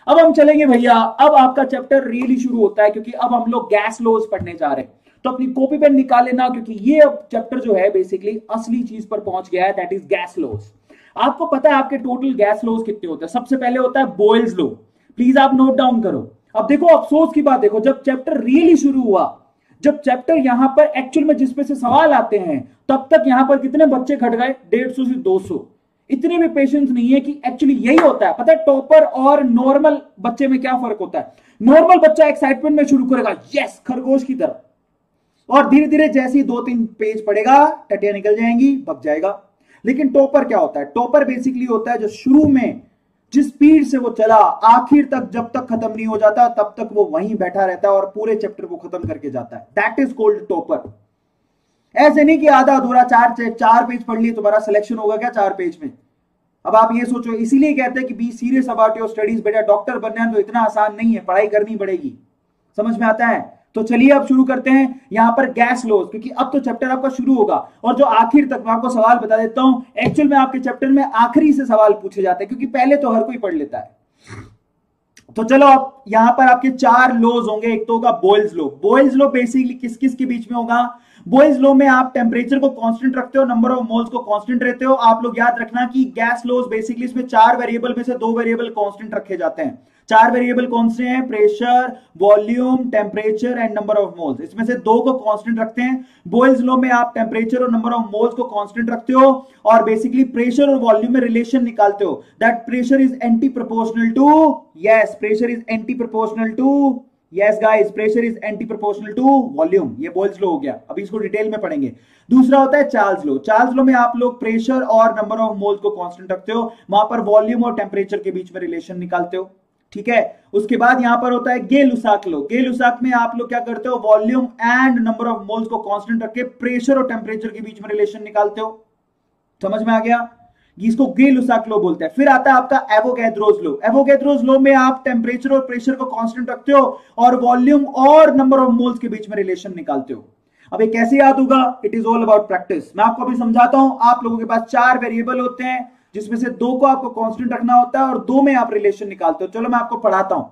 अब हम चलेंगे भैया, अब आपका चैप्टर रियली शुरू होता है, क्योंकि अब हम लोग गैस लॉज पढ़ने जा रहे हैं। तो अपनी कॉपी पेन निकाल लेना, क्योंकि ये अब चैप्टर जो है बेसिकली असली चीज पर पहुंच गया है, दैट इज गैस लॉज। आपको पता है आपके टोटल गैस लॉज कितने होते हैं? सबसे पहले होता है बॉयल्स लॉ, प्लीज आप नोट डाउन करो। अब देखो अफसोस की बात, देखो जब चैप्टर रियली शुरू हुआ, जब चैप्टर यहां पर एक्चुअल में जिसमें से सवाल आते हैं, तब तक यहां पर कितने बच्चे घट गए? 150 से 200। इतने भी पेशेंस नहीं है कि एक्चुअली यही होता है। पता है टॉपर और नॉर्मल बच्चे में क्या फर्क होता है? नॉर्मल बच्चा एक्साइटमेंट में शुरू करेगा, यस खरगोश की तरह, और धीरे धीरे जैसे ही 2-3 पेज पढ़ेगा टटिया निकल जाएंगी, भग जाएगा। लेकिन टॉपर क्या होता है? टॉपर बेसिकली होता है जो शुरू में जिस स्पीड से वो चला, आखिर तक जब तक खत्म नहीं हो जाता तब तक वो वहीं बैठा रहता है और पूरे चैप्टर को खत्म करके जाता है, दैट इज कॉल्ड टॉपर। ऐसे नहीं कि आधा अधूरा 4 पेज पढ़ लिए तुम्हारा सिलेक्शन होगा क्या 4 पेज में? अब आप ये सोचो, इसीलिए कहते हैं कि be serious about your studies बेटा। डॉक्टर बनना है तो इतना आसान नहीं है, पढ़ाई करनी पड़ेगी। समझ में आता है? तो चलिए अब शुरू करते हैं यहां पर गैस लॉज, क्योंकि अब तो चैप्टर आपका शुरू होगा। और जो आखिर तक, मैं आपको सवाल बता देता हूं, एक्चुअल में आपके चैप्टर में आखिरी से सवाल पूछे जाते हैं, क्योंकि पहले तो हर कोई पढ़ लेता है। तो चलो अब यहां पर आपके 4 लॉज होंगे। एक तो होगा boils law. Boyle's law basically किस किस के बीच में होगा? बॉयल्स लॉ में आप टेम्परेचर को कांस्टेंट रखते हो, नंबर ऑफ मोल्स को कांस्टेंट रहते हो। आप लोग याद रखना कि गैस लॉज बेसिकली इसमें 4 वेरिएबल में से 2 वेरिएबल कांस्टेंट रखे जाते हैं। 4 वेरिएबल कौन से हैं? Pressure, volume, temperature and number of moles. इसमें से 2 को कांस्टेंट रखते हैं। बॉयल्स लॉ में आप टेम्परेचर और नंबर ऑफ मोल्स को कांस्टेंट रखते हो और बेसिकली प्रेशर और वॉल्यूम में रिलेशन निकालते हो, that pressure is anti proportional to, yes pressure is anti proportional to, yes guys pressure is anti proportional to volume. ये बॉयल्स लॉ हो गया, अभी इसको डिटेल में पढ़ेंगे। दूसरा होता है चार्ल्स लॉ। चार्ल्स लॉ में आप लोग प्रेशर और नंबर ऑफ मोल्स को कांस्टेंट रखते हो, वहां पर वॉल्यूम और टेम्परेचर के बीच में रिलेशन निकालते हो, ठीक है। उसके बाद यहां पर होता है गे-लुसाक लॉ। गे-लुसाक में आप लोग क्या करते हो? Volume and number of moles को कांस्टेंट रख के प्रेशर और टेम्परेचर के बीच में रिलेशन निकालते हो। समझ में आ गया? इसको गे-लुसाक लॉ बोलते हैं। फिर आता है आपका एवोगैड्रोस लॉ। एवोगैड्रोस लॉ में आप टेम्परेचर और प्रेशर को कांस्टेंट रखते हो और वॉल्यूम और नंबर ऑफ मोल्स के बीच में रिलेशन निकालते हो। अब ये कैसे याद होगा? It is all about practice. मैं आपको अभी समझाता हूं। आप लोगों के पास 4 वेरिएबल होते हैं, जिसमें से 2 को आपको कांस्टेंट रखना होता है और 2 में आप रिलेशन निकालते हो। चलो मैं आपको पढ़ाता हूं।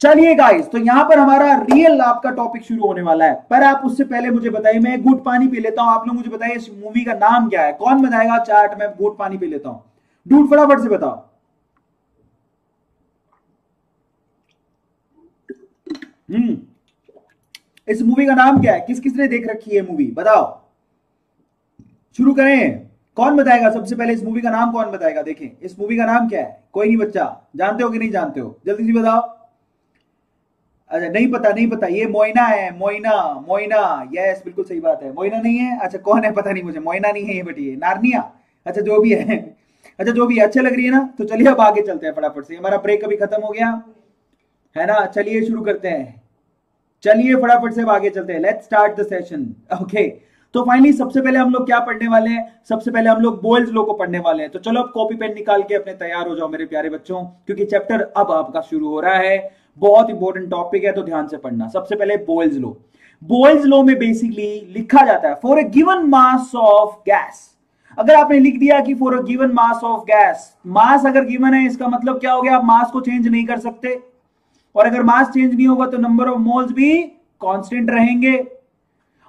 चलिए गाइस, तो यहां पर हमारा रियल आपका टॉपिक शुरू होने वाला है, पर आप उससे पहले मुझे बताइए, मैं घूंट पानी पी लेता हूं। आप लोग मुझे बताइए इस मूवी का नाम क्या है? कौन बताएगा? चार्ट में घूंट पानी पी लेता हूं। डूड फटाफट से बताओ। इस मूवी का नाम क्या है? किस किसने देख रखी है मूवी? बताओ, शुरू करें। कौन बताएगा सबसे पहले? इस मूवी का नाम कौन बताएगा? देखें इस मूवी का नाम क्या है। कोई नहीं बच्चा, जानते हो कि नहीं जानते हो? जल्दी से बताओ। अच्छा नहीं पता, नहीं पता। ये मोइना है, मोइना। मोइना, यस बिल्कुल सही बात है। मोइना नहीं है? अच्छा कौन है? पता नहीं मुझे। मोइना नहीं है ये बेटी, नार्निया। अच्छा जो भी है, अच्छा जो भी अच्छे लग रही है ना। तो चलिए अब आगे चलते हैं फटाफट से, हमारा ब्रेक अभी खत्म हो गया है ना। चलिए शुरू करते हैं, चलिए फटाफट से अब आगे चलते हैं। Let's start the session. Okay, तो फाइनली सबसे पहले हम लोग क्या पढ़ने वाले हैं? सबसे पहले हम लोग बॉयल्स लॉ को पढ़ने वाले हैं। तो चलो अब कॉपी पेन निकाल के अपने तैयार हो जाओ मेरे प्यारे बच्चों, क्योंकि चैप्टर अब आपका शुरू हो रहा है। बहुत इंपॉर्टेंट टॉपिक है, तो ध्यान से पढ़ना। सबसे पहले बॉयल्स लॉ। बॉयल्स लॉ में बेसिकली लिखा जाता है for a given mass of gas. अगर आपने लिख दिया कि for a given mass of gas, mass अगर गिवन है इसका मतलब क्या हो गया? आप मास को चेंज नहीं कर सकते, और अगर मास चेंज नहीं होगा तो नंबर ऑफ मोल्स भी कांस्टेंट रहेंगे।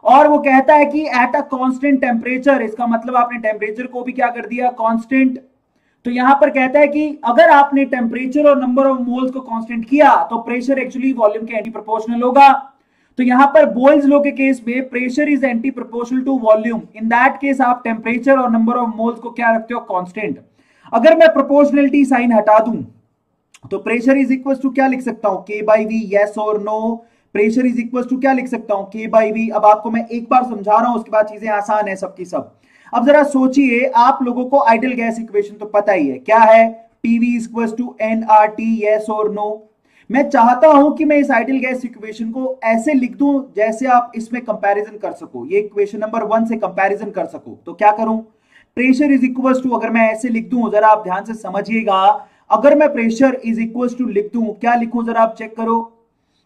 और वो कहता है कि एट अ कांस्टेंट टेम्परेचर, इसका मतलब आपने टेम्परेचर को भी क्या कर दिया? कांस्टेंट। तो यहां पर कहता है कि अगर आपने टेम्परेचर और नंबर ऑफ मोल्स को कांस्टेंट किया तो प्रेशर एक्चुअली वॉल्यूम के एंटी प्रोपोर्शनल होगा। तो यहां पर बॉयल्स लॉ के केस में pressure is anti proportional to volume. In that case आप टेम्परेचर और नंबर ऑफ मोल्स को क्या रखते हो? कांस्टेंट। अगर मैं प्रोपोर्शनलिटी साइन हटा दूं तो प्रेशर इज इक्वल टू क्या लिख सकता हूं? के बाई वी, यस और no. Pressure is equal to क्या लिख सकता हूं? K by we. अब आपको मैं एक बार समझा रहा हूं, उसके बाद चीजें आसान है सबकी सब। अब जरा सोचिए, आप लोगों को आइडियल गैस इक्वेशन तो पता ही है, क्या है? PV is equal to nRT, yes और नो। मैं चाहता हूं कि मैं इस आइडियल गैस इक्वेशन को ऐसे लिख दूं जैसे आप इसमें कंपैरिजन कर सको, ये इक्वेशन नंबर 1 से कंपैरिजन कर सको। तो क्या करूं? प्रेशर इज इक्वल टू, अगर मैं ऐसे लिख दूं, जरा आप ध्यान से समझिएगा। अगर मैं प्रेशर इज इक्वल टू लिख दूं, क्या लिखूं जरा आप चेक करो,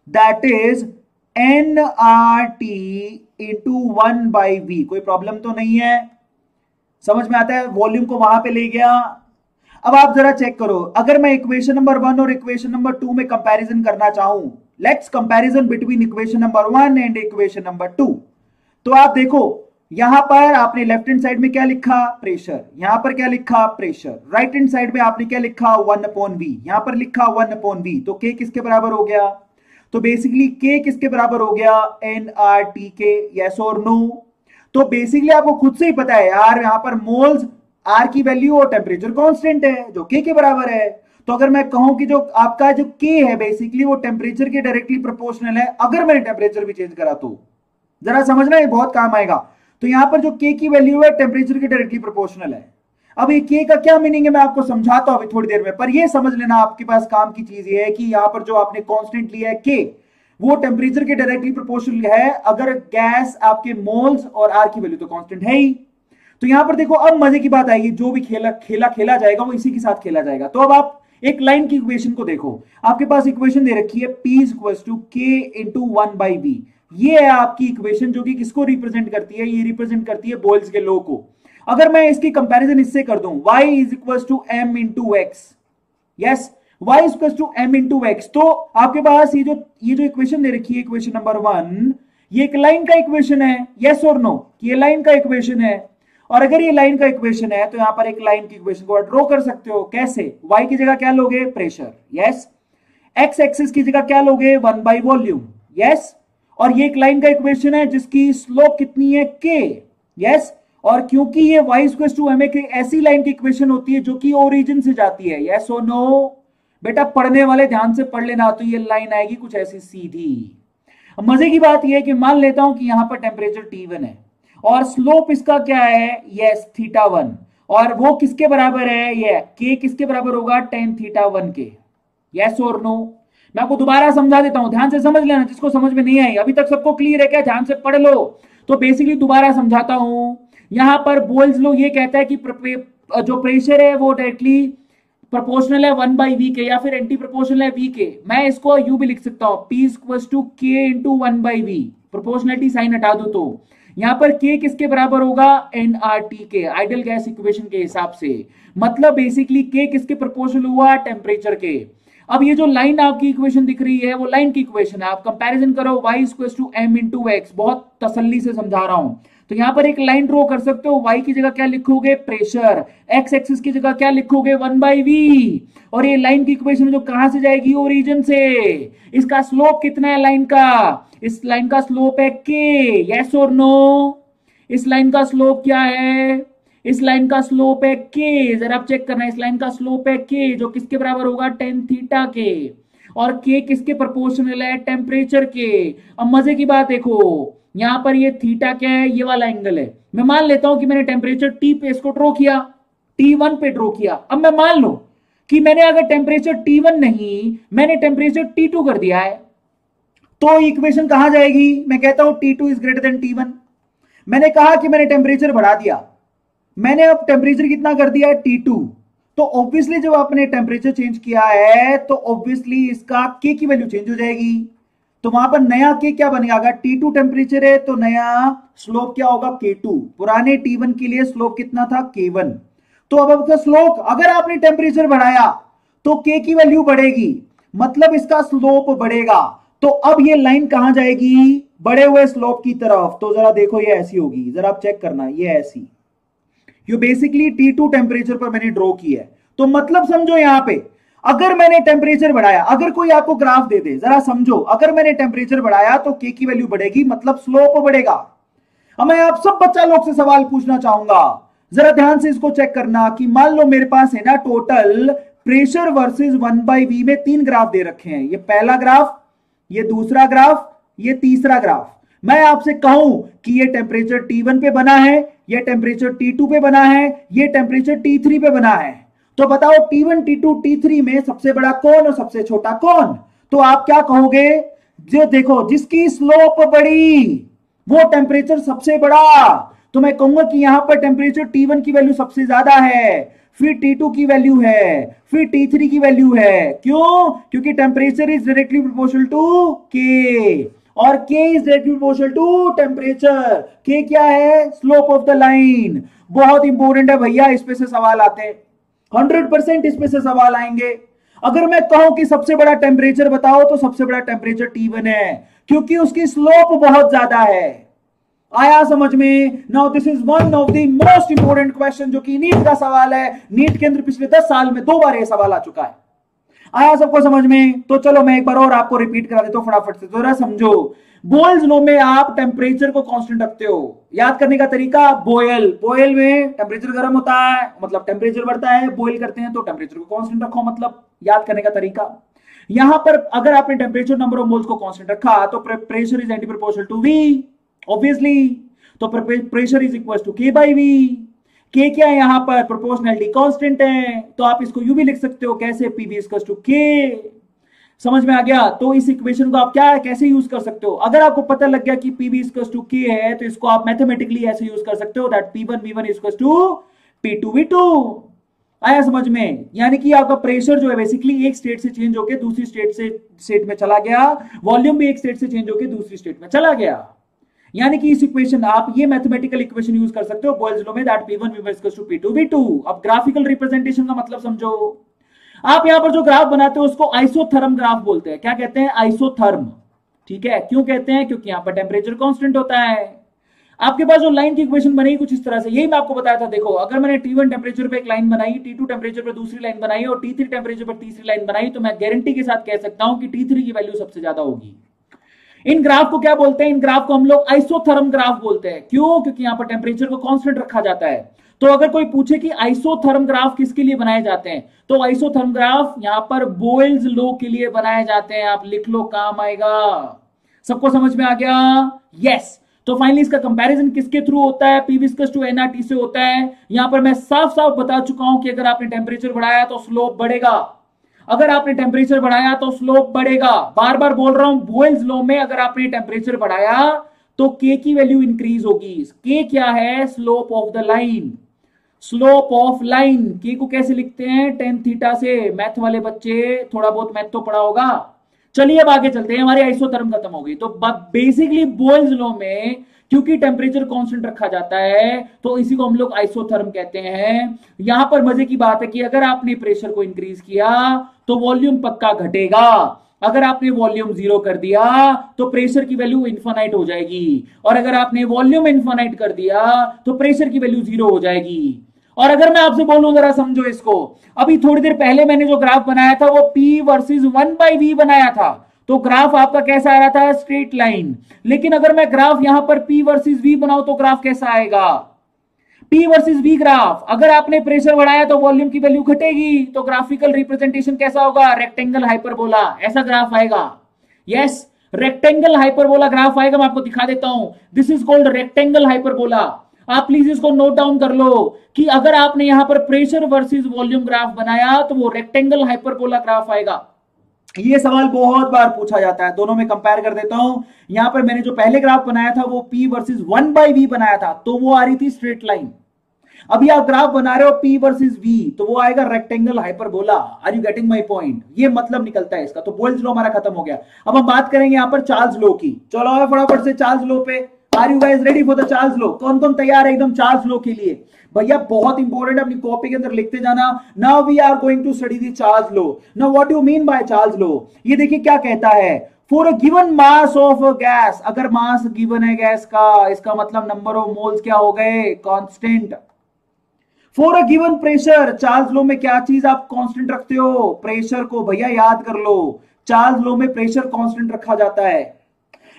that is nRT into 1/V। कोई प्रॉब्लम तो नहीं है? समझ में आता है? वॉल्यूम को वहां पे ले गया। अब आप जरा चेक करो, अगर मैं इक्वेशन नंबर 1 और इक्वेशन नंबर 2 में कंपैरिजन करना चाहूं, let's comparison between equation number 1 and equation number 2, तो आप देखो यहां पर आपने लेफ्ट हैंड साइड में क्या लिखा, प्रेशर, यहां पर क्या लिखा, प्रेशर, राइट हैंड साइड में आपने क्या लिखा, 1/v, यहां पर लिखा 1/v, तो k किसके बराबर हो गया, तो बेसिकली k किसके बराबर हो गया, nRT के, यस और नो। तो बेसिकली आपको खुद से ही पता है यार, यहां पर मोल्स, आर की वैल्यू और टेम्परेचर कांस्टेंट है जो k के बराबर है। तो अगर मैं कहूं कि जो आपका जो k है बेसिकली वो टेम्परेचर के डायरेक्टली प्रोपोर्शनल है, अगर मैंने टेम्परेचर भी चेंज करा तो जरा समझना, ये बहुत काम आएगा। तो यहां पर जो k की वैल्यू है टेम्परेचर के डायरेक्टली प्रोपोर्शनल है। अब ये k का क्या मीनिंग है मैं आपको समझाता हूं अभी थोड़ी देर में, पर ये समझ लेना आपके पास काम की चीज ये है कि यहां पर जो आपने कांस्टेंट लिया है k, वो टेम्परेचर के डायरेक्टली प्रोपोर्शनल है, अगर गैस आपके मोल्स और आर की वैल्यू तो कांस्टेंट है ही। तो यहां पर देखो अब मजे की बात आएगी, जो भी खेला जाएगा वो इसी के साथ खेला जाएगा। तो अब आप एक लाइन की इक्वेशन को देखो, आपके पास इक्वेशन दे रखी है P = K × 1/v, ये है आपकी इक्वेशन जो कि किसको रिप्रेजेंट करती है, ये रिप्रेजेंट करती है बोयल्स के लॉ को। अगर मैं इसकी कंपैरिजन इससे कर दूं, y = m × x, yes, y = m × x, तो आपके पास ये जो इक्वेशन दे रखी है, इक्वेशन नंबर 1, ये एक लाइन का इक्वेशन है, यस और नो, ये लाइन का इक्वेशन है। और अगर ये लाइन का इक्वेशन है तो यहां पर एक लाइन की इक्वेशन को ड्रॉ कर सकते हो, कैसे, y की जगह क्या लोगे, प्रेशर, यस, x एक्सिस की जगह क्या लोगे, 1 वॉल्यूम, यस, और ये एक लाइन का इक्वेशन है जिसकी स्लोप कितनी है, k, यस, और क्योंकि ये y = m एक ऐसी लाइन की इक्वेशन होती है जो कि ओरिजिन से जाती है, यस और नो, बेटा पढ़ने वाले ध्यान से पढ़ लेना, तो ये लाइन आएगी कुछ ऐसी सीधी। मजे की बात यह है कि मान लेता हूं कि यहां पर टेम्परेचर T1 है और स्लोप इसका क्या है, यस, θ1, और वो किसके बराबर है, ये k किसके बराबर होगा, tan θ1 के, यस और नो। मैं आपको दोबारा समझा देता हूं, ध्यान से समझ लेना, जिसको समझ में नहीं आई, अभी तक सबको क्लियर है क्या, ध्यान से पढ़ लो। तो बेसिकली दोबारा समझाता हूं, यहां पर बोयल्स लॉ ये कहता है कि जो प्रेशर है वो डायरेक्टली प्रोपोर्शनल है 1/v के, या फिर एंटी प्रोपोर्शनल है v के। मैं इसको यू भी लिख सकता हूं, P = K × 1/v, proportionality sign हटा दो तो यहां पर k किसके बराबर होगा, nRT के, आइडियल गैस इक्वेशन के हिसाब से, मतलब बेसिकली k किसके प्रोपोर्शनल हुआ, टेम्परेचर के। अब ये जो लाइन आपकी इक्वेशन दिख रही है वो लाइन की इक्वेशन है, आप कंपैरिजन करो, y = m × x, बहुत तसल्ली से समझा रहा हूं। तो यहां पर एक लाइन ड्रॉ कर सकते हो, y की जगह क्या लिखोगे, प्रेशर, x एक्सिस की जगह क्या लिखोगे, 1/v, और ये लाइन की इक्वेशन जो कहां से जाएगी, ओरिजिन से। इसका स्लोप कितना है लाइन का, इस लाइन का स्लोप है k, यस और नो, इस लाइन का स्लोप क्या है, इस लाइन का स्लोप है k, जरा आप चेक करना, इस लाइन का स्लोप है k जो किसके बराबर होगा, tan थीटा के, और k किसके प्रोपोर्शनल है, टेम्परेचर के। अब मजे की बात देखो, यहां पर ये थीटा क्या है, ये वाला एंगल है। मैं मान लेता हूं कि मैंने टेम्परेचर T पे इसको ड्रॉ किया, T1 पे ड्रॉ किया। अब मैं मान लो कि मैंने अगर टेम्परेचर T1 नहीं, मैंने टेम्परेचर T2 कर दिया है, तो इक्वेशन कहां जाएगी, मैं कहता हूं T2 > T1। मैंने कहा कि मैंने टेम्परेचर बढ़ा दिया, मैंने अब टेम्परेचर कितना कर दिया है, T2, तो ऑब्वियसली जब आपने टेम्परेचर चेंज किया है तो ऑब्वियसली इसका k की वैल्यू चेंज हो जाएगी। तो वहां पर नया k क्या बनेगा, अगर T2 टेम्परेचर है तो नया स्लोप क्या होगा, K2, पुराने T1 के लिए स्लोप कितना था, K1। तो अब आपका स्लोप, अगर आपने टेम्परेचर बढ़ाया तो k की वैल्यू बढ़ेगी, मतलब इसका स्लोप बढ़ेगा। तो अब ये लाइन कहां जाएगी, बढ़े हुए स्लोप की तरफ। तो जरा देखो ये ऐसी होगी, जरा आप चेक करना, ये ऐसी, ये बेसिकली T2 टेम्परेचर पर मैंने ड्रॉ की है। तो मतलब समझो यहां पे अगर मैंने टेम्परेचर बढ़ाया, अगर कोई आपको ग्राफ दे दे, जरा समझो, अगर मैंने टेम्परेचर बढ़ाया तो k की वैल्यू बढ़ेगी, मतलब स्लोप बढ़ेगा। अब मैं आप सब बच्चा लोग से सवाल पूछना चाहूंगा, जरा ध्यान से इसको चेक करना कि मान लो मेरे पास है ना टोटल प्रेशर वर्सेस 1/v में 3 ग्राफ दे रखे हैं, ये पहला ग्राफ, ये दूसरा ग्राफ, ये तीसरा ग्राफ। मैं आपसे कहूं कि ये टेम्परेचर T1 पे बना है, ये टेम्परेचर T2 पे बना है, ये टेम्परेचर T3 पे बना है, तो बताओ T1, T2, T3 में सबसे बड़ा कौन और सबसे छोटा कौन। तो आप क्या कहोगे, जो देखो जिसकी स्लोप बड़ी वो टेम्परेचर सबसे बड़ा। तो मैं कहूंगा कि यहां पर टेम्परेचर T1 की वैल्यू सबसे ज्यादा है, फिर T2 की वैल्यू है, फिर T3 की वैल्यू है। क्यों, क्योंकि temperature is directly proportional to K, और K is directly proportional to temperature. K क्या है, स्लोप ऑफ द लाइन। बहुत इंपॉर्टेंट है भैया, इस पे से सवाल आते हैं। 100% इसमें से सवाल आएंगे। अगर मैं कहूं कि सबसे बड़ा टेम्परेचर बताओ तो सबसे बड़ा टेम्परेचर T1 है, क्योंकि उसकी स्लोप बहुत ज्यादा है। आया समझ में? Now this is one of the most important question, जो कि नीट का सवाल है। नीट के अंदर पिछले 10 साल में 2 बार यह सवाल आ चुका है। आया सबको समझ में? तो चलो मैं एक बार और आपको रिपीट करा देता हूं फटाफट से, जरा समझो। बोयल्स लॉ में आप टेम्परेचर को कांस्टेंट रखते हो। याद करने का तरीका, बॉयल में टेम्परेचर गर्म होता है, मतलब टेम्परेचर बढ़ता है। बॉयल करते हैं तो टेम्परेचर को कांस्टेंट रखो, मतलब याद करने का तरीका। यहां पर अगर आपने टेम्परेचर नंबर ऑफ मोल्स को कांस्टेंट रखा तो pressure is anti proportional to V, obviously. तो pressure is equal to K by V। K क्या है यहां पर? प्रोपोर्शनलिटी कांस्टेंट है, तो आप इसको यू भी लिख सकते हो, कैसे? PV equal to K। समझ में आ गया? तो इस इक्वेशन को आप क्या कैसे यूज कर सकते हो? अगर आपको पता लग गया कि PV इक्वल टू K है, तो इसको आप मैथमेटिकली ऐसे यूज कर सकते हो, that P1 V1 equal to P2 V2। आया समझ में? यानी कि आपका प्रेशर जो है बेसिकली एक स्टेट से चेंज होकर दूसरी स्टेट में चला गया, वॉल्यूम भी एक स्टेट से चेंज होकर दूसरी स्टेट में चला गया। यानी कि इस इक्वेशन, आप ये मैथमेटिकल इक्वेशन यूज कर सकते हो बॉयल्स लॉ में, that P1 V1 equal to P2 V2। अब ग्राफिकल रिप्रेजेंटेशन का मतलब समझो। आप यहां पर जो ग्राफ बनाते हो उसको आइसोथर्म ग्राफ बोलते हैं। क्या कहते हैं? आइसोथर्म। ठीक है, क्यों कहते हैं? क्योंकि यहां पर टेम्परेचर कांस्टेंट होता है। आपके पास जो लाइन की इक्वेशन बनेगी कुछ इस तरह से, यही मैं आपको बताया था। देखो, अगर मैंने T1 टेम्परेचर पे एक लाइन बनाई, T2 टेम्परेचर पे दूसरी लाइन बनाई और T3 टेम्परेचर पर तीसरी लाइन बनाई, तो मैं गारंटी के साथ कह सकता हूं कि T3 की वैल्यू सबसे ज्यादा होगी। इन ग्राफ को क्या बोलते हैं? इन ग्राफ को हम लोग आइसोथर्म ग्राफ बोलते हैं। क्यों? क्योंकि यहां पर टेम्परेचर को कांस्टेंट रखा जाता है। तो अगर कोई पूछे कि आइसोथर्म ग्राफ किसके लिए बनाए जाते हैं, तो आइसोथर्म ग्राफ यहां पर बॉयल्स लॉ के लिए बनाए जाते हैं। आप लिख लो, काम आएगा। सबको समझ में आ गया? यस। तो फाइनली इसका कंपैरिजन किसके थ्रू होता है? PV इक्वल टू nRT से होता है। यहां पर मैं साफ साफ बता चुका हूं कि अगर आपने टेम्परेचर बढ़ाया तो स्लोप बढ़ेगा, अगर आपने टेम्परेचर बढ़ाया तो स्लोप बढ़ेगा। बार बार बोल रहा हूं, बॉयल्स लॉ में अगर आपने टेम्परेचर बढ़ाया तो K की वैल्यू इंक्रीज होगी। K क्या है? Slope of the line. Slope of line K को कैसे लिखते हैं? tan थीटा से। मैथ वाले बच्चे, थोड़ा बहुत मैथ तो पढ़ा होगा। चलिए अब आगे चलते हैं, हमारी आइसोथर्म खत्म हो गई। तो बेसिकली बॉयल्स लॉ में क्योंकि टेम्परेचर कांस्टेंट रखा जाता है, तो इसी को हम लोग आइसोथर्म कहते हैं। यहां पर मजे की बात है कि अगर आपने प्रेशर को इंक्रीज किया तो वॉल्यूम पक्का घटेगा। अगर आपने वॉल्यूम 0 कर दिया तो प्रेशर की वैल्यू इन्फिनाइट हो जाएगी, और अगर आपने वॉल्यूम इन्फिनाइट कर दिया तो प्रेशर की वैल्यू 0 हो जाएगी। और अगर मैं आपसे बोलूं, जरा समझो इसको, अभी थोड़ी देर पहले मैंने जो ग्राफ बनाया था वो P वर्सेस 1/V बनाया था, तो ग्राफ आपका कैसा आ रहा था? Straight line. लेकिन अगर मैं ग्राफ यहां पर P वर्सेस V बनाऊं तो ग्राफ कैसा आएगा? P versus V graph. अगर आपने प्रेशर बढ़ाया तो वॉल्यूम की वैल्यू घटेगी, तो ग्राफिकल रिप्रेजेंटेशन कैसा होगा? रेक्टेंगल हाइपरबोला, ऐसा ग्राफ आएगा। यस, रेक्टेंगल हाइपरबोला ग्राफ आएगा। मैं आपको दिखा देता हूं, this is called rectangle hyperbola. आप प्लीज इसको नोट डाउन कर लो कि अगर आपने यहां पर प्रेशर वर्सेस वॉल्यूम ग्राफ बनाया तो वो रेक्टेंगल हाइपरबोला ग्राफ आएगा। ये सवाल बहुत बार पूछा जाता है, दोनों में कंपेयर कर देता हूं। यहां पर मैंने जो पहले ग्राफ बनाया था वो P वर्सेस 1/V बनाया था, तो वो आ रही थी स्ट्रेट लाइन। अभी आप ग्राफ बना रहे हो P वर्सेस V, तो वो आएगा rectangle hyperbola. Are you getting my point? ये मतलब निकलता है इसका। तो बॉयल्स लॉ हमारा खत्म हो गया। अब हम बात करेंगे यहां पर चार्ल्स लॉ की। चलो फटाफट से चार्ल्स लॉ पे। Are you guys ready for the Charles law? कौन कौन तैयार है एकदम चार्ल्स लॉ के लिए? भैया बहुत इंपॉर्टेंट, अपनी कॉपी के अंदर लिखते जाना। Now we are going to study the Charles law. Now what do mean by Charles law? ये देखिए क्या कहता है। For a given mass of gas, अगर मास गिवन है गैस का, इसका मतलब नंबर ऑफ मोल्स क्या हो गए? Constant. For a given pressure, Charles law में क्या चीज आप कांस्टेंट रखते हो? प्रेशर को। भैया याद कर लो, चार्ल्स लॉ में प्रेशर कांस्टेंट रखा जाता है।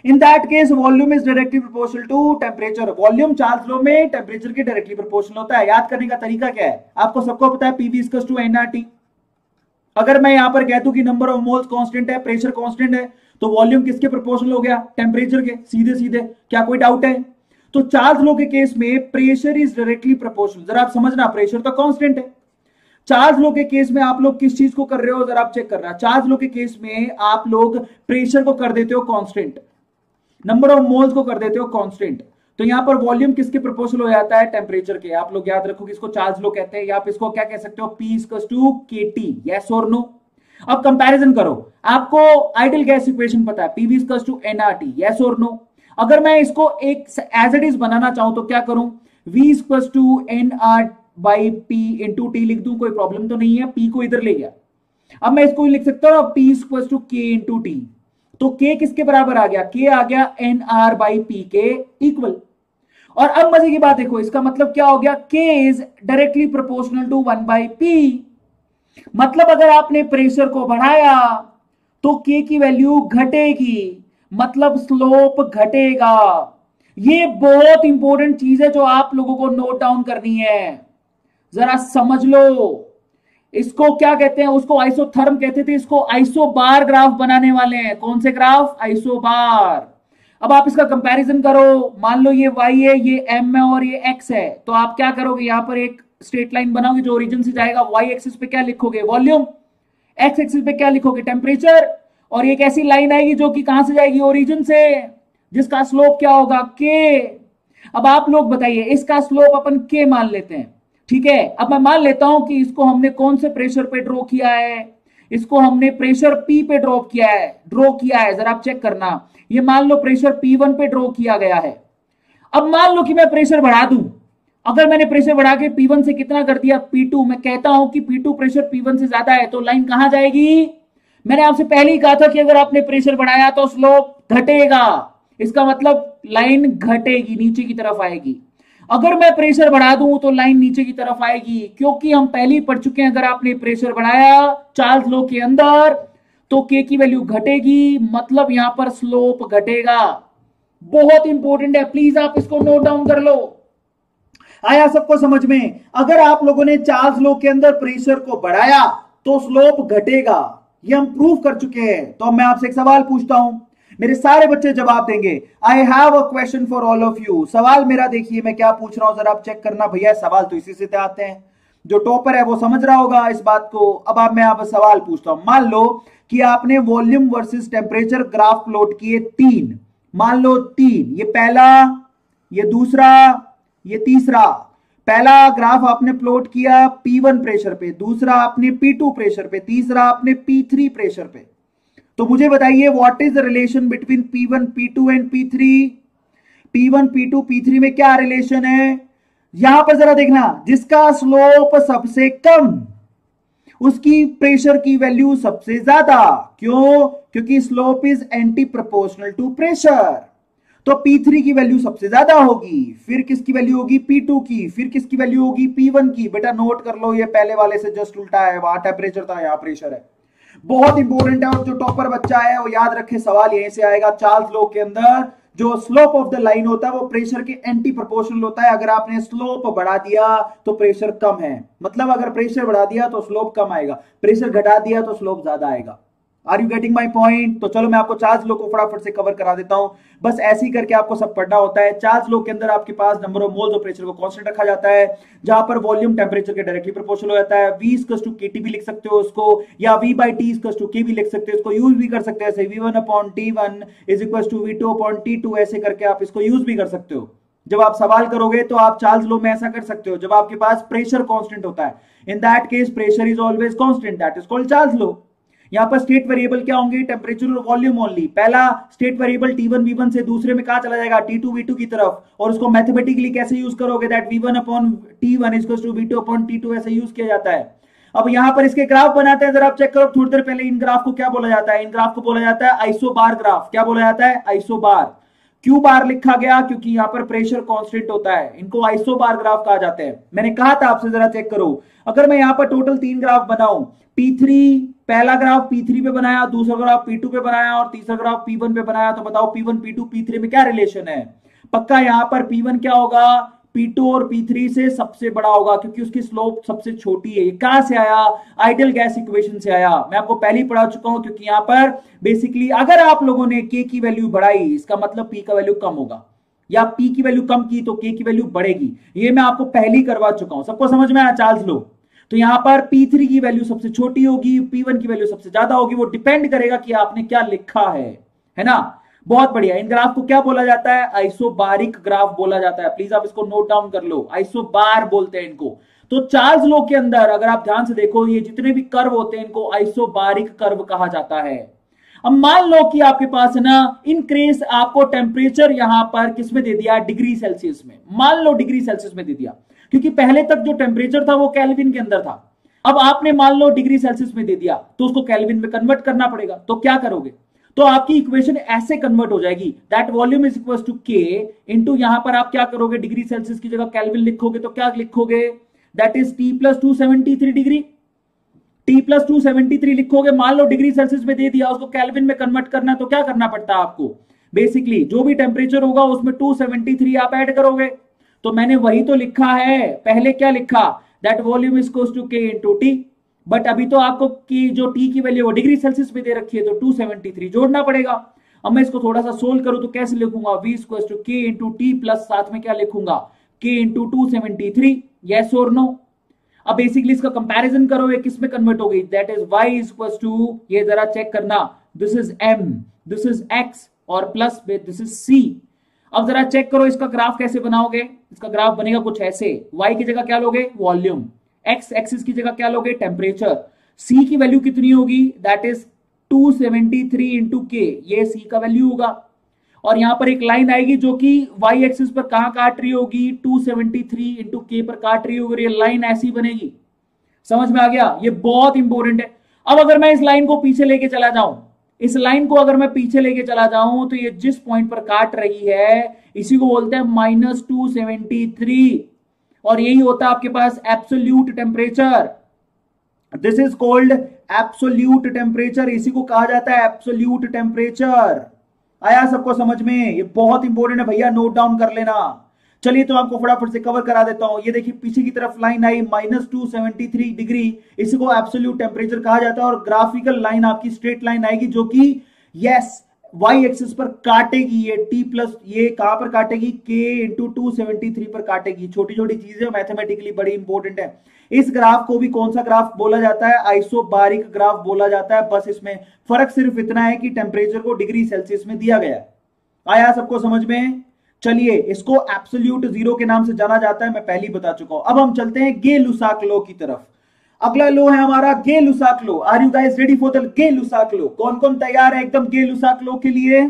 In that case volume is directly proportional to temperature. Volume Charles law में टेम्परेचर के डायरेक्टली प्रोपोर्शनल होता है। याद करने का तरीका क्या है? आपको सबको पता है, PV इक्वल टू nRT। अगर मैं यहां पर कह दूं कि नंबर ऑफ मोल्स कांस्टेंट है, प्रेशर कांस्टेंट है, तो वॉल्यूम किसके प्रोपोर्शनल हो गया? टेम्परेचर के, सीधे सीधे। क्या कोई डाउट है? तो चार्ल्स लॉ के केस में प्रेशर इज डायरेक्टली प्रोपोर्शनल। जरा आप समझना, प्रेशर तो कांस्टेंट है। चार्ल्स लॉ के केस में आप लोग किस चीज को कर रहे हो? जरा आप चेक करना। चार्ल्स लॉ के केस में आप लोग प्रेशर को कर देते हो कांस्टेंट, नंबर ऑफ मोल्स को कर देते हो कांस्टेंट। तो यहां पर वॉल्यूम किसके प्रोपोर्शनल हो जाता है? टेम्परेचर के। आप लोग याद रखो किसको चार्ल्स लॉ कहते हैं, या आप इसको क्या कह सकते हो? P equal to KT। Yes और नो? अब कंपैरिजन करो। आपको आइडियल गैस इक्वेशन पता है, PV equal to nRT। Yes और नो? अगर मैं इसको एक एज इट इज बनाना चाहूं तो क्या करूं? V equal to nRT by P into T लिख दूं, कोई प्रॉब्लम तो नहीं है, पी को इधर ले गया। अब मैं इसको लिख सकता हूं P equal to K into T, तो के किसके बराबर आ गया, के आ गया एन आर बाई पी के इक्वल। और अब मजे की बात देखो, इसका मतलब क्या हो गया, K is directly proportional to 1 by P. मतलब अगर आपने प्रेशर को बढ़ाया तो के की वैल्यू घटेगी, मतलब स्लोप घटेगा। ये बहुत इंपॉर्टेंट चीज है जो आप लोगों को नोट डाउन करनी है, जरा समझ लो। इसको क्या कहते हैं, उसको आइसोथर्म कहते थे, इसको आइसोबार ग्राफ बनाने वाले हैं। कौन से ग्राफ, आइसोबार। अब आप इसका कंपैरिजन करो, मान लो ये y है, ये m है और ये x है, तो आप क्या करोगे, यहां पर एक स्ट्रेट लाइन बनाओगे जो ओरिजिन से जाएगा, y एक्सिस पे क्या लिखोगे, वॉल्यूम, x एक्सिस पे क्या लिखोगे, टेम्परेचर, और एक ऐसी लाइन आएगी जो कि कहां से जाएगी, ओरिजिन से, जिसका स्लोप क्या होगा, k। अब आप लोग बताइए, इसका स्लोप अपन k मान लेते हैं, ठीक है। अब मैं मान लेता हूं कि इसको हमने कौन से प्रेशर पे ड्रॉ किया है, इसको हमने प्रेशर P पे ड्रॉ किया है, जरा आप चेक करना। ये मान लो प्रेशर P1 पे ड्रॉ किया गया है। अब मान लो कि मैं प्रेशर बढ़ा दूं, अगर मैंने प्रेशर बढ़ा के P1 से कितना कर दिया, P2, मैं कहता हूं कि P2 प्रेशर P1 से ज्यादा है, तो लाइन कहां जाएगी। मैंने आपसे पहले ही कहा था कि अगर आपने प्रेशर बढ़ाया तो स्लोप घटेगा, इसका मतलब लाइन घटेगी, नीचे की तरफ आएगी। अगर मैं प्रेशर बढ़ा दूं तो लाइन नीचे की तरफ आएगी, क्योंकि हम पहले ही पढ़ चुके हैं, अगर आपने प्रेशर बढ़ाया चार्ल्स लॉ के अंदर तो के की वैल्यू घटेगी, मतलब यहां पर स्लोप घटेगा। बहुत इंपॉर्टेंट है, प्लीज आप इसको नोट डाउन कर लो। आया सबको समझ में, अगर आप लोगों ने चार्ल्स लॉ के अंदर प्रेशर को बढ़ाया तो स्लोप घटेगा, ये हम प्रूव कर चुके हैं। तो अब मैं आपसे एक सवाल पूछता हूं, मेरे सारे बच्चे जवाब देंगे। I have a question for all of you. सवाल मेरा देखिए मैं क्या पूछ रहा हूं, जरा आप चेक करना। भैया सवाल तो इसी से आते हैं, जो टॉपर है वो समझ रहा होगा इस बात को। अब आप मैं आप सवाल पूछता हूं, मान लो कि आपने volume versus temperature graph plot किए 3, मान लो 3, ये पहला, ये दूसरा, ये तीसरा। पहला ग्राफ आपने प्लॉट किया P1 प्रेशर पे, दूसरा आपने P2 प्रेशर पे, तीसरा आपने P3 प्रेशर पे। तो मुझे बताइए what is the relation between P1 P2 and P3। P1 P2 P3 में क्या रिलेशन है, यहां पर जरा देखना, जिसका स्लोप सबसे कम उसकी प्रेशर की वैल्यू सबसे ज्यादा। क्यों, क्योंकि slope is anti proportional to pressure. तो P3 की वैल्यू सबसे ज्यादा होगी, फिर किसकी वैल्यू होगी, P2 की, फिर किसकी वैल्यू होगी, P1 की। बेटा नोट कर लो, ये पहले वाले से जस्ट उल्टा है, वहां टेम्परेचर था, यहां प्रेशर है। बहुत इंपॉर्टेंट है, और जो टॉपर बच्चा है वो याद रखे, सवाल यहीं से आएगा। चार्ल्स लॉ के अंदर जो स्लोप ऑफ द लाइन होता है वो प्रेशर के एंटी प्रोपोर्शनल होता है। अगर आपने स्लोप बढ़ा दिया तो प्रेशर कम है, मतलब अगर प्रेशर बढ़ा दिया तो स्लोप कम आएगा, प्रेशर घटा दिया तो स्लोप ज्यादा आएगा। Are you getting my point. तो चलो मैं आपको चार्ल्स लॉ को फटाफट से कवर करा देता हूं, बस ऐसे ही करके आपको सब पढ़ना होता है। चार्ल्स लॉ के अंदर आपके पास number of moles of pressure को कांस्टेंट रखा जाता है, जहां पर वॉल्यूम टेम्परेचर के डायरेक्टली प्रोपोर्शनल हो जाता है। V इक्वल्स टू KT भी लिख सकते हो उसको, या V by T equals to K भी लिख सकते हो, इसको यूज भी कर सकते हो ऐसे, V1 upon T1 is equals to V2 upon T2, ऐसे करके आप इसको यूज भी कर सकते हो। जब आप सवाल करोगे तो आप चार्ल्स लॉ में ऐसा कर सकते हो, जब आपके पास प्रेशर कांस्टेंट होता है, in that case pressure is always constant, that is called Charles law. यहां पर स्टेट वेरिएबल क्या होंगे, टेम्परेचर और वॉल्यूम ओनली। पहला स्टेट वेरिएबल T1 V1 से दूसरे में कहां चला जाएगा, T2 V2 की तरफ, और उसको मैथमेटिकली कैसे यूज करोगे, that V1 upon T1 equals to V2 upon T2, ऐसे यूज किया जाता है। अब यहां पर इसके ग्राफ बनाते हैं, जरा आप चेक करो। थोड़ी देर पहले इन ग्राफ को क्या बोला जाता है, इन ग्राफ को बोला जाता है आइसोबार ग्राफ। क्या बोला जाता है, आइसोबार। क्यों बार लिखा गया, क्योंकि यहां पर प्रेशर कांस्टेंट होता है, इनको आइसोबार ग्राफ कहा जाता है। मैंने कहा था आपसे, जरा चेक करो, अगर मैं यहां पर टोटल 3 ग्राफ बनाऊं, P3 पहला ग्राफ P3 पे बनाया, दूसरा ग्राफ P2 पे बनाया और तीसरा ग्राफ P1 पे बनाया, तो बताओ P1 P2 P3 में क्या रिलेशन है। पक्का यहां पर P1 क्या होगा, P2 और P3 से सबसे बड़ा होगा, क्योंकि उसकी स्लोप सबसे छोटी है। ये कहां से आया, आइडियल गैस इक्वेशन से आया। मैं आपको पहले ही पढ़ा चुका हूं, क्योंकि यहां पर बेसिकली अगर आप लोगों ने K की वैल्यू बढ़ाई, इसका मतलब P का वैल्यू कम होगा, या P की वैल्यू कम की तो K की वैल्यू बढ़ेगी। ये मैं आपको पहले ही करवा चुका हूं, सबको समझ में आया चार्ल्स लॉ। तो यहां पर P3 की वैल्यू सबसे छोटी होगी, P1 की वैल्यू सबसे ज्यादा होगी, वो डिपेंड करेगा कि आपने क्या लिखा है ना। बहुत बढ़िया। इन ग्राफ को क्या बोला जाता है, आइसोबारिक ग्राफ बोला जाता है। प्लीज आप इसको नोट डाउन कर लो, आइसोबार बोलते हैं इनको। तो चार्ल्स लॉ के अंदर अगर आप ध्यान से देखो, ये जितने भी कर्व होते हैं इनको आइसोबारिक कर्व कहा जाता है। अब मान लो कि आपके पास है ना, इन केस आपको टेम्परेचर यहां पर किस में दे दिया, डिग्री सेल्सियस में, मान लो डिग्री सेल्सियस में दे दिया, क्योंकि पहले तक जो टेम्परेचर था वो केल्विन के अंदर था। अब आपने मान लो डिग्री सेल्सियस में दे दिया तो उसको केल्विन में कन्वर्ट करना पड़ेगा। तो क्या करोगे, तो आपकी इक्वेशन ऐसे कन्वर्ट हो जाएगी, that volume is equal to K into, यहां पर आप क्या करोगे, डिग्री सेल्सियस की जगह केल्विन लिखोगे तो क्या लिखोगे, that is T plus 273 degree, T plus 273 लिखोगे। मान लो डिग्री सेल्सियस में दे दिया, उसको केल्विन में कन्वर्ट करना है तो क्या करना पड़ता है आपको, बेसिकली जो भी टेम्परेचर होगा उसमें 273 आप ऐड करोगे। तो मैंने वही तो लिखा है, पहले क्या लिखा, that volume is equal to K into T, but अभी तो आपको की जो टी की वैल्यू वो डिग्री सेल्सियस में दे रखी है तो 273 जोड़ना पड़ेगा। अब मैं इसको थोड़ा सा सोल्व करूं तो कैसे लिखूंगा, v equal to K into T plus साथ में क्या लिखूंगा, k इंटू 273, यस और नो। अब बेसिकली इसका कंपैरिजन करो, ये किस में कन्वर्ट हो गई, that is y equal to, ये जरा चेक करना, this is m, this is x और प्लस दिस इज c। अब जरा चेक करो इसका ग्राफ कैसे बनाओगे, इसका ग्राफ बनेगा कुछ ऐसे, y की जगह क्या लोगे, वॉल्यूम, x एक्सिस की जगह क्या लोगे, टेम्परेचर, c की वैल्यू कितनी होगी, दैट इज 273 इंटू के, ये c का वैल्यू होगा। और यहां पर एक लाइन आएगी जो कि y एक्सिस पर कहां काट रही होगी, 273 इंटू के पर काट रही होगी, और ये लाइन ऐसी बनेगी। समझ में आ गया, ये बहुत इंपॉर्टेंट है। अब अगर मैं इस लाइन को पीछे लेके चला जाऊं, इस लाइन को अगर मैं पीछे लेके चला जाऊं तो ये जिस पॉइंट पर काट रही है इसी को बोलते हैं -273, और यही होता है आपके पास absolute temperature. This is called absolute temperature, इसी को कहा जाता है एब्सोल्यूट टेम्परेचर। आया सबको समझ में, ये बहुत इंपॉर्टेंट है भैया, नोट डाउन कर लेना। चलिए तो आपको फटाफट से कवर करा देता हूं। ये देखिए पीछे की तरफ लाइन आई -273 डिग्री, इसी को एब्सोल्यूट टेम्परेचर कहा जाता है। और ग्राफिकल लाइन आपकी स्ट्रेट लाइन आएगी जो कि यस y एक्सिस पर काटेगी, ये t प्लस, ये कहां पर काटेगी, k इंटू 273 पर काटेगी। छोटी छोटी चीजें मैथमेटिकली बड़ी इंपॉर्टेंट है। इस ग्राफ को भी कौन सा ग्राफ बोला जाता है, आइसोबारिक ग्राफ बोला जाता है। बस इसमें फर्क सिर्फ इतना है कि टेम्परेचर को डिग्री सेल्सियस में दिया गया है। आया सबको समझ में। चलिए इसको एब्सोल्यूट जीरो के नाम से जाना जाता है, मैं पहले ही बता चुका हूं। अब हम चलते हैं गे-लुसाक लॉ की तरफ। अगला लो है हमारा Gay Lussac law. Are you guys ready for the Gay Lussac law? कौन कौन तैयार है एकदम गे-लुसाक लॉ के लिए?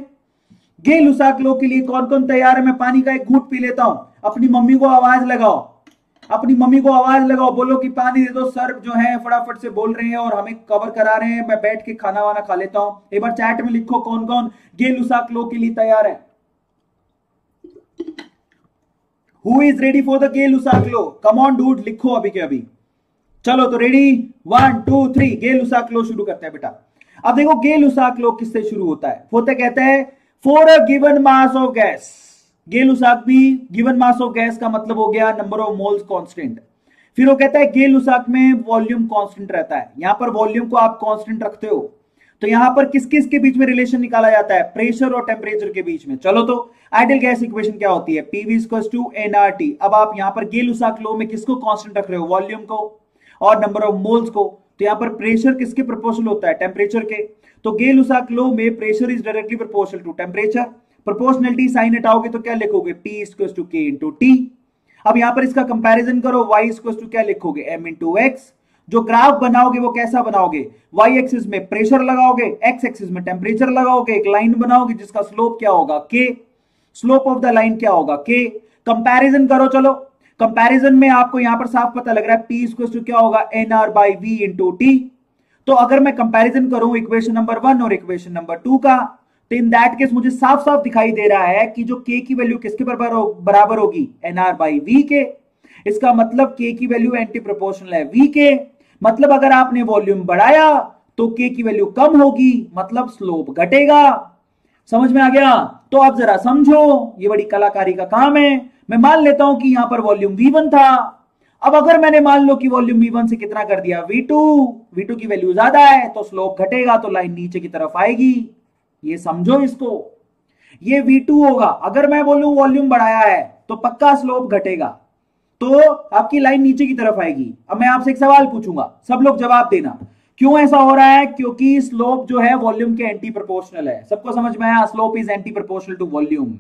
गे-लुसाक लॉ के लिए कौन कौन तैयार है? मैं पानी का एक घूंट पी लेता हूं। अपनी मम्मी को आवाज लगाओ, अपनी मम्मी को आवाज लगाओ, बोलो कि पानी दे दो। सर जो है फटाफट से बोल रहे हैं और हमें कवर करा रहे हैं। मैं बैठ के खाना वाना खा लेता हूं। एक बार चैट में लिखो कौन कौन गे-लुसाक लॉ के लिए तैयार है। Who is ready for the Gay Lussac law? Come on dude, लिखो अभी के अभी। चलो तो रेडी, 1 2 3, गे-लुसाक लॉ शुरू करते हैं बेटा। अब देखो गे-लुसाक लॉ किससे शुरू होता है? होते कहते हैं for a given mass of gas. Gay Lussac भी गिवन मास ऑफ गैस का मतलब हो गया नंबर ऑफ मोल्स कांस्टेंट। फिर वो कहता है गे-लुसाक में वॉल्यूम कांस्टेंट रहता है। यहां पर वॉल्यूम को आप कांस्टेंट रखते हो तो यहां पर किस किस के बीच में रिलेशन निकाला जाता है? प्रेशर और टेम्परेचर के बीच में। चलो तो आइडियल गैस इक्वेशन क्या होती है? PV equals to nRT। अब आप यहां पर गे-लुसाक लॉ में किसको कांस्टेंट रख रहे हो? वॉल्यूम को और नंबर ऑफ मोल्स को। तो यहां पर प्रेशर किसके प्रोपोर्शनल होता है? टेम्परेचर के। तो गे-लुसाक लॉ में pressure is directly proportional to temperature. Proportionality sign हटाओगे तो क्या लिखोगे? P equals to K into T। अब यहां पर इसका कंपैरिजन करो, y इक्वल्स टू क्या लिखोगे? M into X। जो ग्राफ बनाओगे वो कैसा बनाओगे? y एक्सिस में प्रेशर लगाओगे, x एक्सिस में टेम्परेचर लगाओगे, एक लाइन बनाओगे जिसका स्लोप क्या होगा? k। Slope of the line क्या होगा? k। कंपैरिजन करो। चलो कंपैरिजन में आपको यहां पर साफ पता लग रहा है P इक्वल टू क्या होगा? nR by V into T। तो अगर मैं कंपैरिजन करूं इक्वेशन नंबर 1 और इक्वेशन नंबर 2 का, तो इन दैट केस मुझे साफ साफ दिखाई दे रहा है कि जो k की वैल्यू किसके बराबर होगी? nR बाई V के। इसका मतलब k की वैल्यू एंटी प्रोपोर्शनल है V के। मतलब अगर आपने वॉल्यूम बढ़ाया तो k की वैल्यू कम होगी, मतलब स्लोप घटेगा। समझ में आ गया? तो आप जरा समझो, ये बड़ी कलाकारी का काम है। मैं मान लेता हूं कि यहां पर वॉल्यूम V1 था। अब अगर मैंने मान लो कि वॉल्यूम V1 से कितना कर दिया? V2 की वैल्यू ज्यादा है तो स्लोप घटेगा, तो लाइन नीचे की तरफ आएगी। ये समझो इसको, ये V2 होगा। अगर मैं बोलूं वॉल्यूम बढ़ाया है तो पक्का स्लोप घटेगा, तो आपकी लाइन नीचे की तरफ आएगी। अब मैं आपसे एक सवाल पूछूंगा, सब लोग जवाब देना। क्यों ऐसा हो रहा है? क्योंकि स्लोप जो है वॉल्यूम के एंटी प्रोपोर्शनल है। सबको समझ में आया? Slope is anti proportional to volume.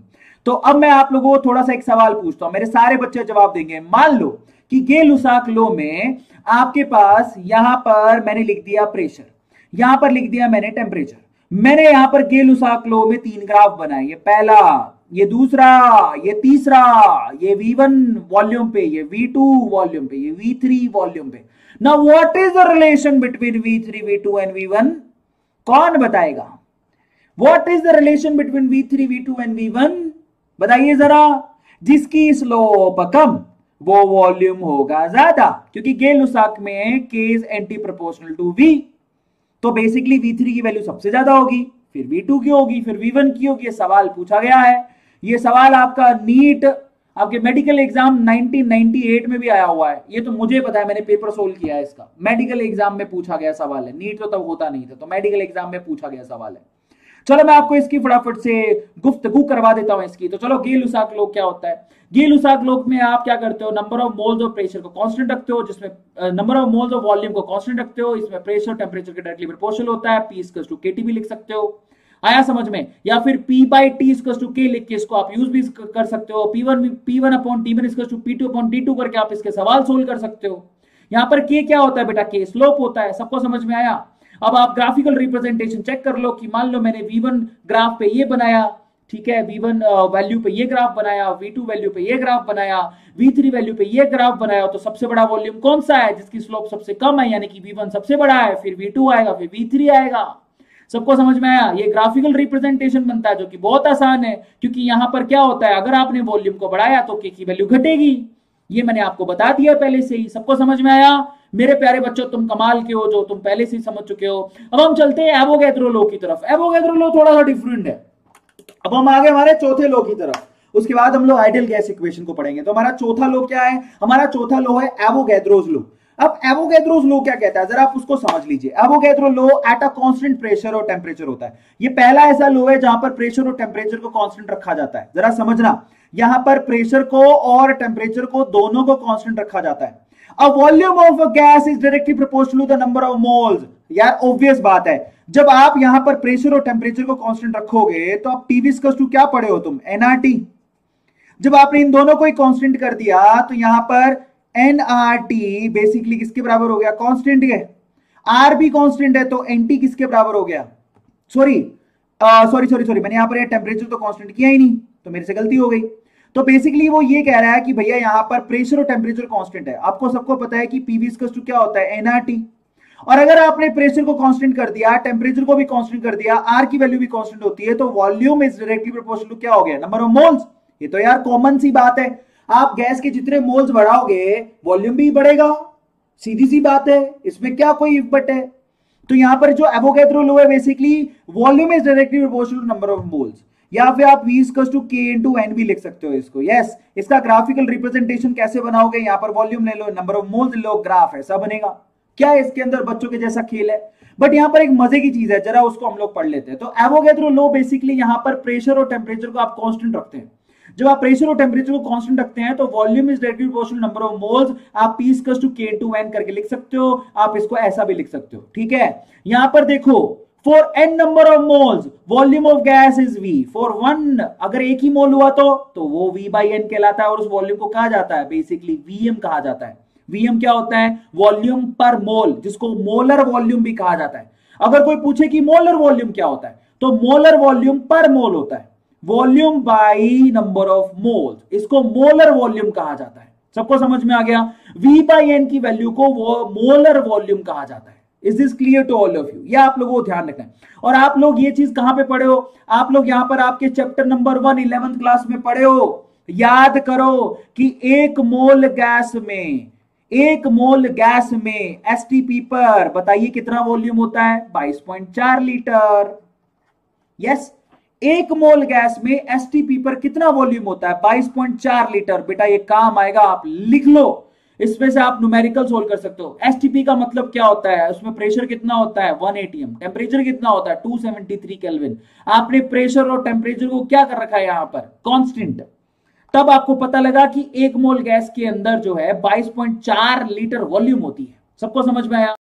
तो अब मैं आप लोगों को थोड़ा सा एक सवाल पूछता हूं, मेरे सारे बच्चे जवाब देंगे। मान लो कि गे-लुसाक लॉ में आपके पास यहां पर मैंने लिख दिया प्रेशर, यहां पर लिख दिया मैंने टेम्परेचर। मैंने यहां पर गे-लुसाक लॉ में 3 ग्राफ बनाए। ये पहला, ये दूसरा, ये तीसरा, ये V1 वॉल्यूम पे, ये V2 वॉल्यूम पे, ये V3 वॉल्यूम पे। Now what is the relation between V3, V2 and V1? कौन बताएगा? What is the relation between V3, V2 and V1? बताइए जरा। जिसकी स्लोप कम वो वॉल्यूम होगा ज्यादा, क्योंकि गेल-लुसाक में K is anti proportional to V। तो बेसिकली V3 की वैल्यू सबसे ज्यादा होगी, फिर V2 की होगी, फिर V1 की होगी। ये सवाल पूछा गया है। ये सवाल आपका नीट आपके मेडिकल एग्जाम 1998 में भी आया हुआ है। ये तो मुझे पता है, मैंने पेपर सोल्व किया है इसका। मेडिकल एग्जाम में पूछा गया सवाल है, नीट तो तब होता नहीं था, तो मेडिकल एग्जाम में पूछा गया सवाल है। चलो मैं आपको इसकी फटाफट से गुफ्तगू करवा देता हूं इसकी। तो चलो गेल-लुसाक लॉ क्या होता है? गेल-लुसाक लॉ में आप क्या करते हो? Number of moles of pressure को कांस्टेंट रखते हो, जिसमें number of moles of volume को कांस्टेंट रखते हो। इसमें प्रेशर टेंपरेचर के डायरेक्टली प्रोपोर्शनल होता है। P = KT भी लिख सकते हो, आया समझ में? या फिर P/T = K लिख के इसको आप यूज भी कर सकते हो। P1/T1 = P2/T2 करके आप इसके सवाल सोल्व कर सकते हो। यहां पर K क्या होता है बेटा? K स्लोप होता है। सबको समझ में आया? अब आप ग्राफिकल रिप्रेजेंटेशन चेक कर लो कि मान लो मैंने V1 ग्राफ पे ये बनाया, ठीक है, V1 वैल्यू पे ये ग्राफ बनाया, V2 वैल्यू पे ये ग्राफ बनाया, V3 वैल्यू पे ये ग्राफ बनाया। तो सबसे बड़ा वॉल्यूम कौन सा है? जिसकी स्लोप सबसे कम है, यानी कि V1 सबसे बड़ा है, फिर V2 आएगा, फिर V3 आएगा। सबको समझ में आया? ये ग्राफिकल रिप्रेजेंटेशन बनता है, जो कि बहुत आसान है, क्योंकि यहां पर क्या होता है, अगर आपने वॉल्यूम को बढ़ाया तो K की वैल्यू घटेगी। ये मैंने आपको बता दिया पहले से ही। सबको समझ में आया? मेरे प्यारे बच्चों, तुम कमाल के हो, जो तुम पहले से ही समझ चुके हो। अब हम चलते हैं एवोगैड्रो लॉ की तरफ। एवोगैड्रो लॉ थोड़ा सा डिफरेंट है। अब हम आगे हमारे चौथे लॉ की तरफ, उसके बाद हम लोग आइडियल गैस इक्वेशन को पढ़ेंगे। तो हमारा चौथा लॉ क्या है? हमारा चौथा लॉ है एवोगैड्रोस लॉ। अब एवोगैड्रोस लॉ क्या कहता है, जरा आप उसको समझ लीजिए। Avogadro law at a constant pressure और टेम्परेचर होता है। ये पहला ऐसा लॉ है जहां पर प्रेशर और टेम्परेचर को कांस्टेंट रखा जाता है। जरा समझना, यहां पर प्रेशर को और टेम्परेचर को दोनों को कांस्टेंट रखा जाता है। A volume of a gas is directly proportional to the number of moles। यार ऑब्वियस बात है, जब आप यहां पर प्रेशर और टेम्परेचर को कांस्टेंट रखोगे तो आप PV = क्या पढ़े हो तुम? nRT। जब आपने इन दोनों को ही कांस्टेंट कर दिया तो यहां पर nRT बेसिकली किसके बराबर हो गया? कांस्टेंट है। R भी कांस्टेंट है, तो NT किसके बराबर हो गया? सॉरी, मैंने यहां पर टेम्परेचर तो कांस्टेंट किया ही नहीं, तो मेरे से गलती हो गई। तो बेसिकली वो ये कह रहा है कि भैया यहां पर प्रेशर और टेम्परेचर कांस्टेंट है। आपको सबको पता है कि PV = क्या होता है? nRT। और अगर आपने प्रेशर को कांस्टेंट कर दिया, टेम्परेचर को भी कांस्टेंट कर दिया, R की वैल्यू भी कांस्टेंट होती है, तो volume is directly proportional to क्या हो गया? Number of moles. ये तो यार कॉमन सी बात है। आप गैस के जितने मोल्स बढ़ाओगे वॉल्यूम भी बढ़ेगा, सीधी सी बात है, इसमें क्या कोई इफ बट है? तो यहां पर जो एवोगैड्रो लॉ है, basically volume is directly proportional to number of moles. या फिर आप V = K × N भी लिख सकते हो इसको। यस, इसका ग्राफिकल रिप्रेजेंटेशन कैसे बनाओगे? यहां पर वॉल्यूम ले लो, नंबर ऑफ मोल्स ले लो, ग्राफ ऐसा बनेगा। क्या है इसके अंदर? बच्चों के जैसा खेल है, बट यहां पर एक मजे की चीज है, जरा उसको हम लोग पढ़ लेते हैं। तो एवोगैड्रो लॉ बेसिकली यहां पर प्रेशर और टेम्परेचर को आप कांस्टेंट रखते हैं। जब आप प्रेशर और टेम्परेचर को कांस्टेंट रखते हैं तो volume is directly proportional number of moles. आप P = K × N करके लिख सकते हो, आप इसको ऐसा भी लिख सकते हो, ठीक है। यहां पर देखो, For n number of moles, volume of gas is V। For 1, अगर एक ही मोल हुआ तो वो V/N कहलाता है, और उस वॉल्यूम को कहा जाता है बेसिकली VM कहा जाता है। VM क्या होता है? वॉल्यूम पर मोल, जिसको मोलर वॉल्यूम भी कहा जाता है। अगर कोई पूछे कि मोलर वॉल्यूम क्या होता है, तो मोलर वॉल्यूम पर मोल होता है, volume by number of moles, इसको मोलर वॉल्यूम कहा जाता है। सबको समझ में आ गया? V/N की वैल्यू को वो मोलर वॉल्यूम कहा जाता है। Is this clear to all of you? ये आप लोगों को ध्यान रखना है। और आप लोग ये चीज कहां पे पढ़े हो? आप लोग यहां पर आपके चैप्टर नंबर 1 11th क्लास में पढ़े हो। याद करो कि एक मोल गैस में STP पर बताइए कितना वॉल्यूम होता है? 22.4 लीटर। यस, एक मोल गैस में STP पर कितना वॉल्यूम होता है? 22.4 लीटर। बेटा ये काम आएगा, आप लिख लो। इसमें से आप न्यूमेरिकल सोल्व कर सकते हो। STP का मतलब क्या होता है? उसमें प्रेशर कितना होता है? 1 atm। टेम्परेचर कितना होता है? 273 केल्विन। आपने प्रेशर और टेम्परेचर को क्या कर रखा है यहां पर? कांस्टेंट। तब आपको पता लगा कि एक मोल गैस के अंदर जो है 22.4 लीटर वॉल्यूम होती है। सबको समझ में आया?